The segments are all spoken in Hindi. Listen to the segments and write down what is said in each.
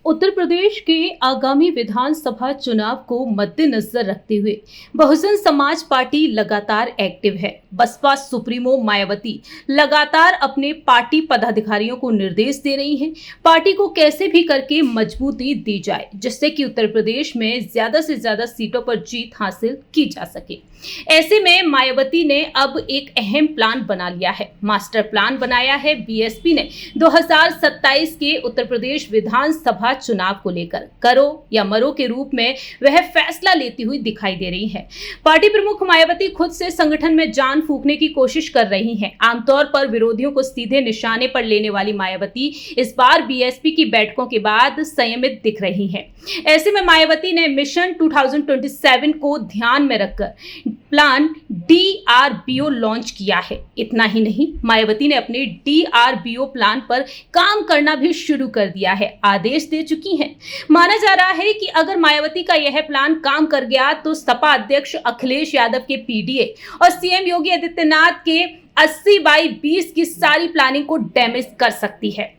उत्तर प्रदेश के आगामी विधानसभा चुनाव को मद्देनजर रखते हुए बहुजन समाज पार्टी लगातार एक्टिव है। बसपा सुप्रीमो मायावती लगातार अपने पार्टी पदाधिकारियों को निर्देश दे रही हैं, पार्टी को कैसे भी करके मजबूती दी जाए जिससे कि उत्तर प्रदेश में ज्यादा से ज्यादा सीटों पर जीत हासिल की जा सके। ऐसे में मायावती ने अब एक अहम प्लान बना लिया है, मास्टर प्लान बनाया है बीएसपी ने 2027 के उत्तर प्रदेश विधानसभा चुनाव को लेकर। करो या मरो के रूप में वह फैसला लेती हुई दिखाई दे रही है। पार्टी प्रमुख मायावती खुद से संगठन में जान फूंकने की कोशिश कर रही हैं। आमतौर पर विरोधियों को सीधे निशाने पर लेने वाली मायावती इस बार बीएसपी की बैठकों के बाद संयमित दिख रही है। ऐसे में मायावती ने मिशन 2027 को ध्यान में रखकर प्लान DRBO लॉन्च किया है। इतना ही नहीं, मायावती ने अपने DRBO प्लान पर काम करना भी शुरू कर दिया है, आदेश दे चुकी हैं। माना जा रहा है कि अगर मायावती का यह प्लान काम कर गया तो सपा अध्यक्ष अखिलेश यादव के PDA और सीएम योगी आदित्यनाथ के 80/20 की सारी प्लानिंग को डैमेज कर सकती है।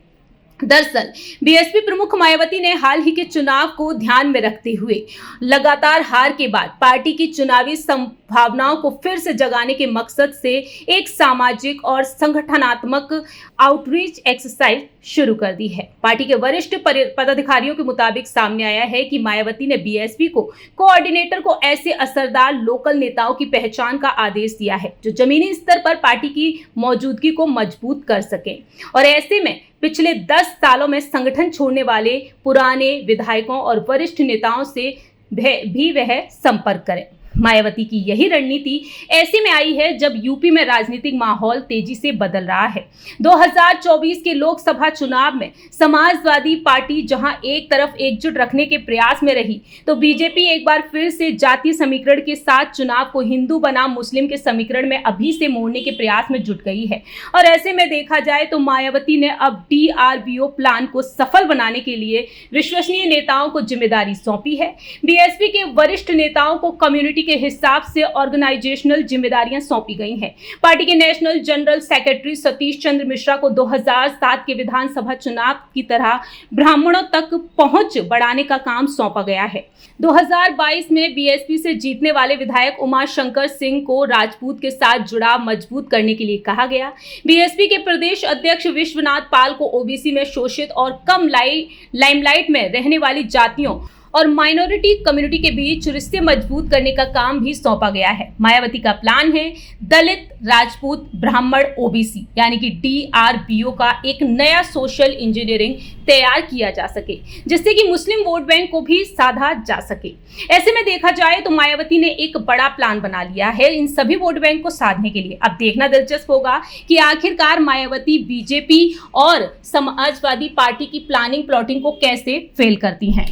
दरअसल बीएसपी प्रमुख मायावती ने हाल ही के चुनाव को ध्यान में रखते हुए लगातार हार के बाद पार्टी की चुनावी संभावनाओं को फिर से जगाने के मकसद से एक सामाजिक और संगठनात्मक आउटरीच एक्सरसाइज शुरू कर दी है। पार्टी के वरिष्ठ पदाधिकारियों के मुताबिक सामने आया है कि मायावती ने बीएसपी को कोऑर्डिनेटर को ऐसे असरदार लोकल नेताओं की पहचान का आदेश दिया है जो जमीनी स्तर पर पार्टी की मौजूदगी को मजबूत कर सके और ऐसे में पिछले 10 सालों में संगठन छोड़ने वाले पुराने विधायकों और वरिष्ठ नेताओं से भी वह संपर्क करें। मायावती की यही रणनीति ऐसे में आई है जब यूपी में राजनीतिक माहौल तेजी से बदल रहा है। 2024 के लोकसभा चुनाव में समाजवादी पार्टी जहां एक तरफ एकजुट रखने के प्रयास में रही तो बीजेपी एक बार फिर से जातीय समीकरण के साथ चुनाव को हिंदू बनाम मुस्लिम के समीकरण में अभी से मोड़ने के प्रयास में जुट गई है। और ऐसे में देखा जाए तो मायावती ने अब DRBO प्लान को सफल बनाने के लिए विश्वसनीय नेताओं को जिम्मेदारी सौंपी है। बीएसपी के वरिष्ठ नेताओं को कम्युनिटी के हिसाब से ऑर्गेनाइजेशनल जिम्मेदारियां सौंपी गई हैं। पार्टी के national general secretary Satish Chandra Mishra को 2007 के विधानसभा चुनाव की तरह ब्राह्मणों तक पहुंच बढ़ाने का काम सौंपा गया है। 2022 में बीएसपी से जीतने वाले विधायक उमाशंकर सिंह को राजपूत के साथ जुड़ाव मजबूत करने के लिए कहा गया। बीएसपी के प्रदेश अध्यक्ष विश्वनाथ पाल को ओबीसी में शोषित और कम लाइमलाइट में रहने वाली जातियों और माइनॉरिटी कम्युनिटी के बीच रिश्ते मजबूत करने का काम भी सौंपा गया है। मायावती का प्लान है दलित, राजपूत, ब्राह्मण, ओबीसी यानी कि DRBO का एक नया सोशल इंजीनियरिंग तैयार किया जा सके जिससे कि मुस्लिम वोट बैंक को भी साधा जा सके। ऐसे में देखा जाए तो मायावती ने एक बड़ा प्लान बना लिया है इन सभी वोट बैंक को साधने के लिए। अब देखना दिलचस्प होगा कि आखिरकार मायावती बीजेपी और समाजवादी पार्टी की प्लानिंग प्लॉटिंग को कैसे फेल करती हैं।